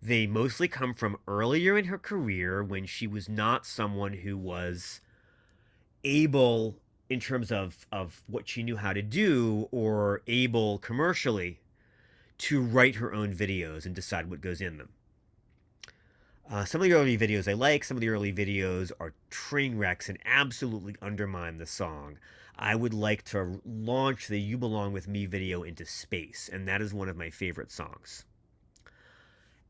They mostly come from earlier in her career when she was not someone who was able, in terms of what she knew how to do, or able commercially to write her own videos and decide what goes in them. Some of the early videos I like. Some of the early videos are train wrecks and absolutely undermine the song. I would like to launch the You Belong With Me video into space, and that is one of my favorite songs.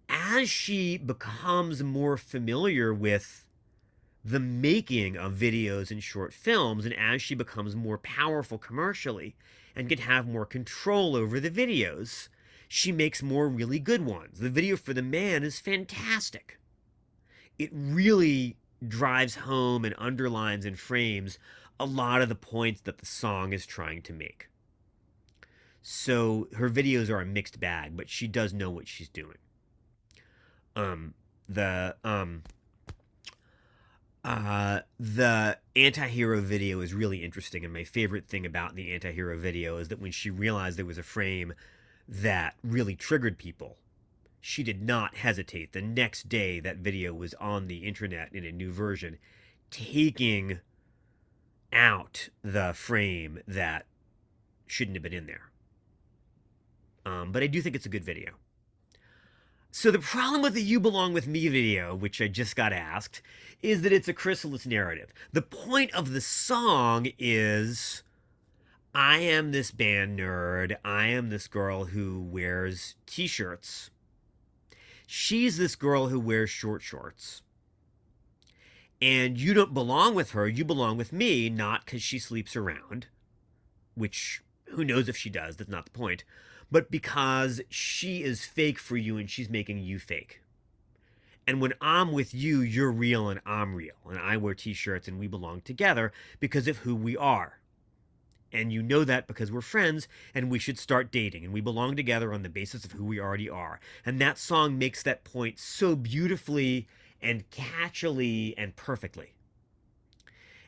As she becomes more familiar with the making of videos and short films, and as she becomes more powerful commercially and can have more control over the videos, she makes more really good ones. The video for The Man is fantastic. It really drives home and underlines and frames a lot of the points that the song is trying to make. So her videos are a mixed bag, but she does know what she's doing. the anti-hero video is really interesting, and my favorite thing about the anti-hero video is that when she realized there was a frame that really triggered people, she did not hesitate. The next day, that video was on the internet in a new version, taking out the frame that shouldn't have been in there. But I do think it's a good video. So the problem with the You Belong With Me video, which I just got asked, is that it's a chrysalis narrative. The point of the song is, I am this band nerd. I am this girl who wears t-shirts. She's this girl who wears short shorts. And you don't belong with her. You belong with me, not because she sleeps around, which who knows if she does. That's not the point. But because she is fake for you and she's making you fake. And when I'm with you, you're real and I'm real. And I wear t-shirts and we belong together because of who we are. And you know that because we're friends and we should start dating. And we belong together on the basis of who we already are. And that song makes that point so beautifully and catchily and perfectly.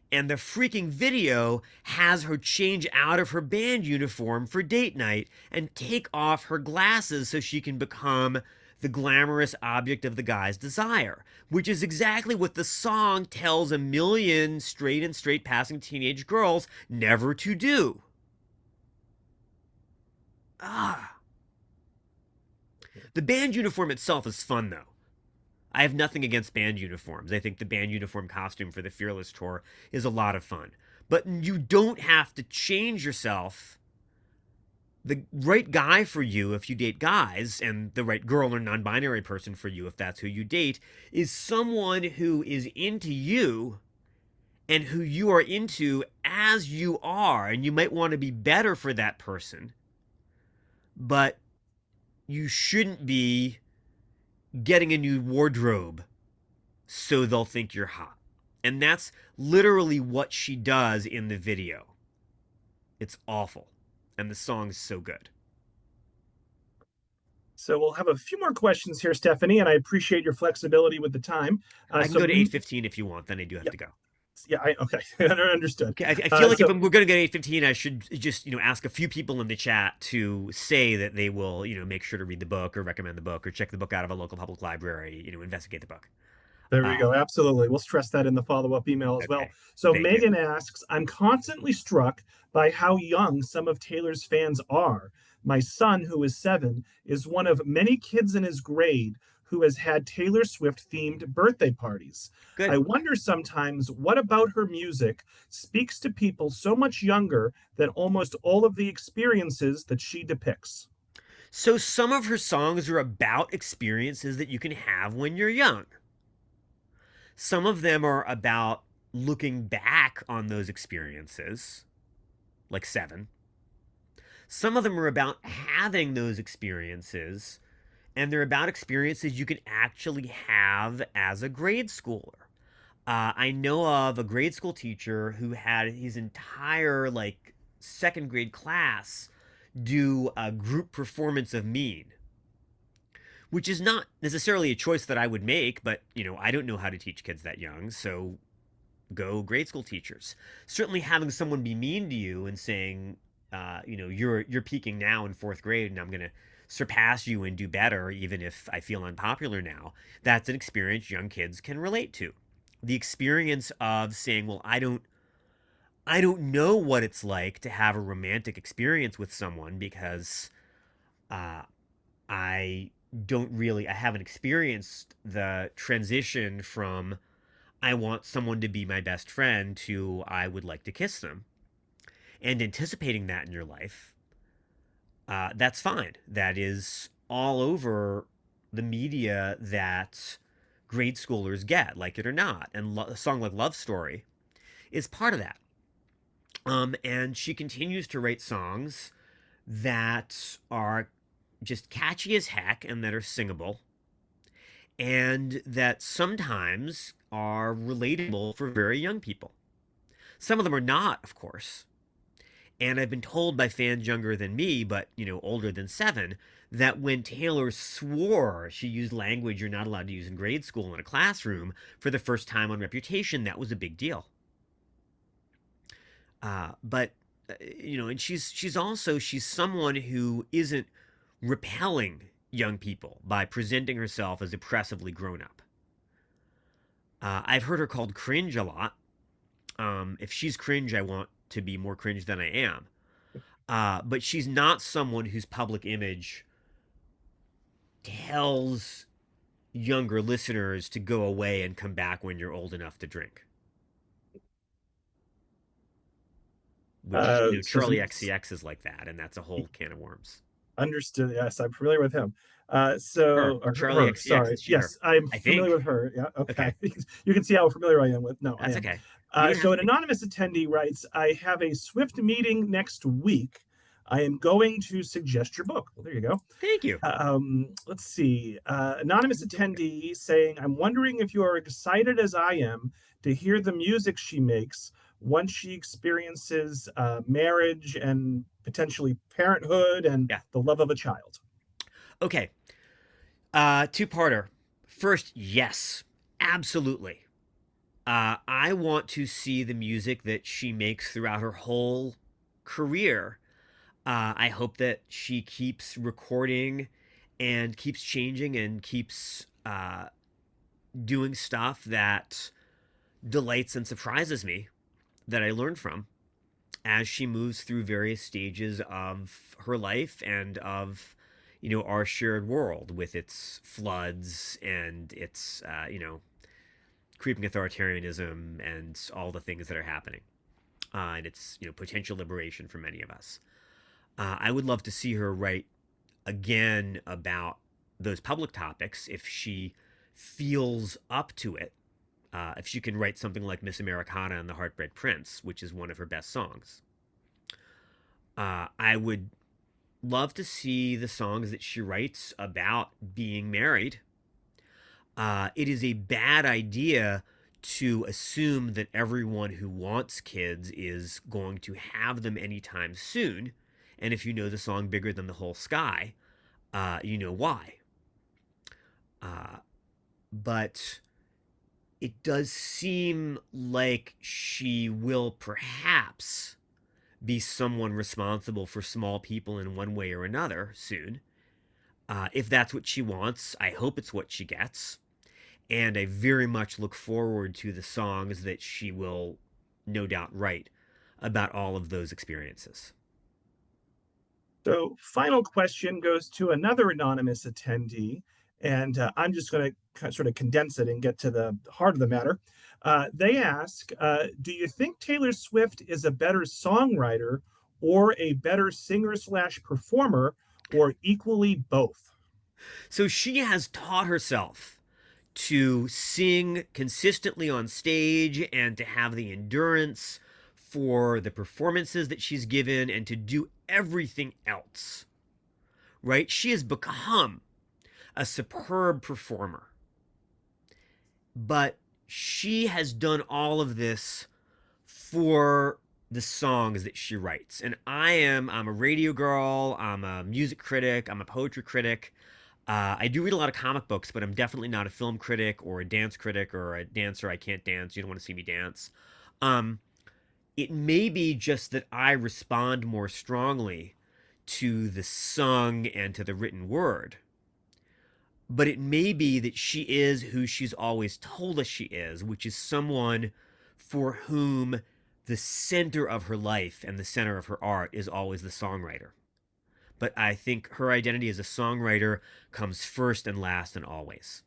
And the freaking video has her change out of her band uniform for date night and take off her glasses so she can become the glamorous object of the guy's desire, which is exactly what the song tells a million straight and straight passing teenage girls never to do. The band uniform itself is fun, though. I have nothing against band uniforms. I think the band uniform costume for the Fearless Tour is a lot of fun. But you don't have to change yourself. The right guy for you, if you date guys, and the right girl or non-binary person for you, if that's who you date, is someone who is into you and who you are into as you are. And you might want to be better for that person. But you shouldn't be getting a new wardrobe so they'll think you're hot. And that's literally what she does in the video. It's awful. And the song's so good. So we'll have a few more questions here, Stephanie, and I appreciate your flexibility with the time. I can go to 8:15 if you want, then I do have to go. Yeah, okay. Understood. Okay, I feel like if we're going to get 8:15, I should just ask a few people in the chat to say that they will make sure to read the book or recommend the book or check the book out of a local public library, investigate the book. There we go. Absolutely. We'll stress that in the follow-up email as well. So Megan asks, I'm constantly struck by how young some of Taylor's fans are. My son, who is 7, is one of many kids in his grade who has had Taylor Swift-themed birthday parties. Good. I wonder sometimes what about her music speaks to people so much younger than almost all of the experiences that she depicts. So some of her songs are about experiences that you can have when you're young. Some of them are about looking back on those experiences, like 7. Some of them are about having those experiences, and they're about experiences you can actually have as a grade schooler. I know of a grade school teacher who had his entire, second grade class do a group performance of Mean, which is not necessarily a choice that I would make, but, I don't know how to teach kids that young, so go grade school teachers. Certainly having someone be mean to you and saying, you're peaking now in 4th grade and I'm going to surpass you and do better even if I feel unpopular now, that's an experience young kids can relate to. The experience of saying, well, I don't know what it's like to have a romantic experience with someone because I haven't experienced the transition from I want someone to be my best friend to I would like to kiss them. And anticipating that in your life, that's fine. That is all over the media that grade schoolers get, like it or not. And a song like Love Story is part of that. And she continues to write songs that are just catchy as heck and that are singable and that sometimes are relatable for very young people. Some of them are not, of course. And I've been told by fans younger than me, but, older than 7, that when Taylor swore she used language you're not allowed to use in grade school in a classroom for the first time on Reputation, that was a big deal. But and she's someone who isn't repelling young people by presenting herself as oppressively grown up. I've heard her called cringe a lot. If she's cringe, I want to be more cringe than I am. But she's not someone whose public image tells younger listeners to go away and come back when you're old enough to drink. Which, So Charlie XCX is like that, and that's a whole can of worms. understood. Yes, I'm familiar with him. Or Charlie her. XCX, Sorry. is she her? Yes, I'm I familiar think. with her. Yeah. Okay. Okay, You can see how familiar I am with. No, I that's am. okay. You don't have So to an be. anonymous attendee writes, "I have a Swift meeting next week. I am going to suggest your book." Well, there you go. Thank you. Let's see. Anonymous attendee saying, "I'm wondering if you are excited as I am to hear the music she makes once she experiences marriage and potentially parenthood and Yeah. the love of a child." Okay. Two-parter. First, yes, absolutely. I want to see the music that she makes throughout her whole career. I hope that she keeps recording and keeps changing and keeps doing stuff that delights and surprises me, that I learn from as she moves through various stages of her life and of, our shared world with its floods and its, creeping authoritarianism and all the things that are happening, and its, potential liberation for many of us. I would love to see her write again about those public topics if she feels up to it. If she can write something like Miss Americana and the Heartbread Prince, which is one of her best songs. I would love to see the songs that she writes about being married. It is a bad idea to assume that everyone who wants kids is going to have them anytime soon. And if you know the song Bigger Than the Whole Sky, you know why. Uh, but it does seem like she will perhaps be someone responsible for small people in one way or another soon. If that's what she wants, I hope it's what she gets. And I very much look forward to the songs that she will no doubt write about all of those experiences. So, final question goes to another anonymous attendee, and I'm just going to sort of condense it and get to the heart of the matter. They ask, "Do you think Taylor Swift is a better songwriter or a better singer slash performer, or equally both?" So she has taught herself to sing consistently on stage and to have the endurance for the performances that she's given and to do everything else, right? She has become a superb performer, but she has done all of this for the songs that she writes. And I'm a radio girl, I'm a music critic, I'm a poetry critic. I do read a lot of comic books, but I'm definitely not a film critic or a dance critic or a dancer. I can't dance. You don't want to see me dance. Um, it may be just that I respond more strongly to the sung and to the written word. But it may be that she is who she's always told us she is, which is someone for whom the center of her life and the center of her art is always the songwriter. But I think her identity as a songwriter comes first and last and always.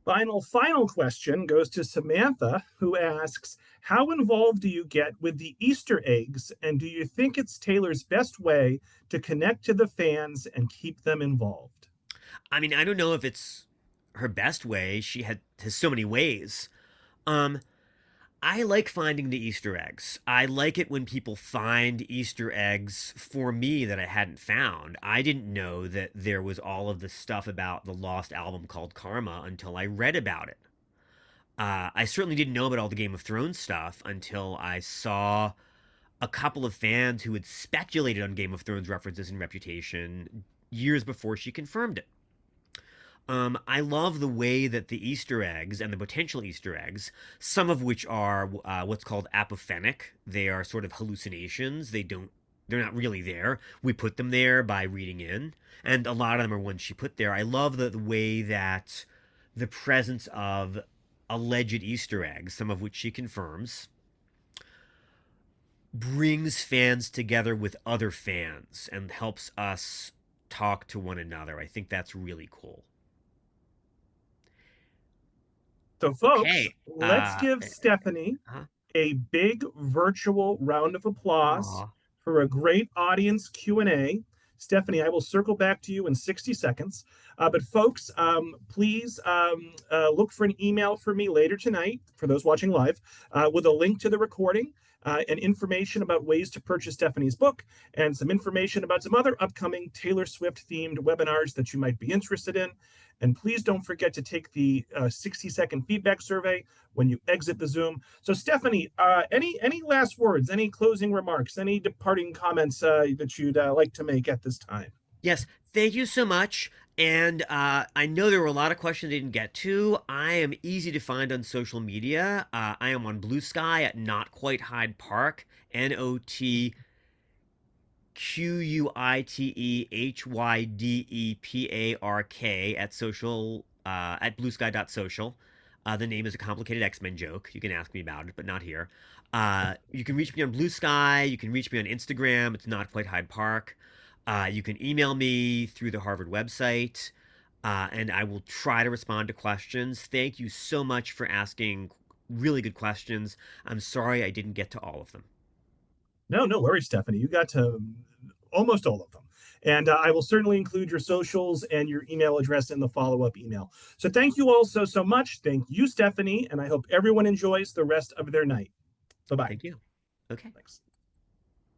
Final question goes to Samantha, who asks, "How involved do you get with the Easter eggs, and do you think it's Taylor's best way to connect to the fans and keep them involved?" I mean, I don't know if it's her best way. Has so many ways. Um, I like finding the Easter eggs. I like it when people find Easter eggs for me that I hadn't found. I didn't know that there was all of this stuff about the lost album called Karma until I read about it. I certainly didn't know about all the Game of Thrones stuff until I saw a couple of fans who had speculated on Game of Thrones references and Reputation years before she confirmed it. I love the way that the Easter eggs and the potential Easter eggs, some of which are what's called apophenic. They are sort of hallucinations. They're not really there. We put them there by reading in, and a lot of them are ones she put there. I love the way that the presence of alleged Easter eggs, some of which she confirms, brings fans together with other fans and helps us talk to one another. I think that's really cool. So, folks, Okay. let's give Stephanie Huh? a big virtual round of applause Aw. for a great audience Q&A. Stephanie, I will circle back to you in 60 seconds. But folks, please look for an email from me later tonight, for those watching live, with a link to the recording and information about ways to purchase Stephanie's book and some information about some other upcoming Taylor Swift themed webinars that you might be interested in. And please don't forget to take the 60-second feedback survey when you exit the Zoom. So, Stephanie, any last words, any closing remarks, any departing comments that you'd like to make at this time? Yes, thank you so much. And I know there were a lot of questions I didn't get to. I am easy to find on social media. I am on Blue Sky at Not Quite Hyde Park, NOTQUITEHYDEPARK at bluesky.social. The name is a complicated X-Men joke. You can ask me about it, but not here. You can reach me on Blue Sky. You can reach me on Instagram. It's Not Quite Hyde Park. You can email me through the Harvard website, and I will try to respond to questions. Thank you so much for asking really good questions. I'm sorry I didn't get to all of them. No, no worries, Stephanie. You got to almost all of them. And I will certainly include your socials and your email address in the follow-up email. So thank you all so much. Thank you, Stephanie. And I hope everyone enjoys the rest of their night. Bye-bye. Thank you. Okay. Thanks.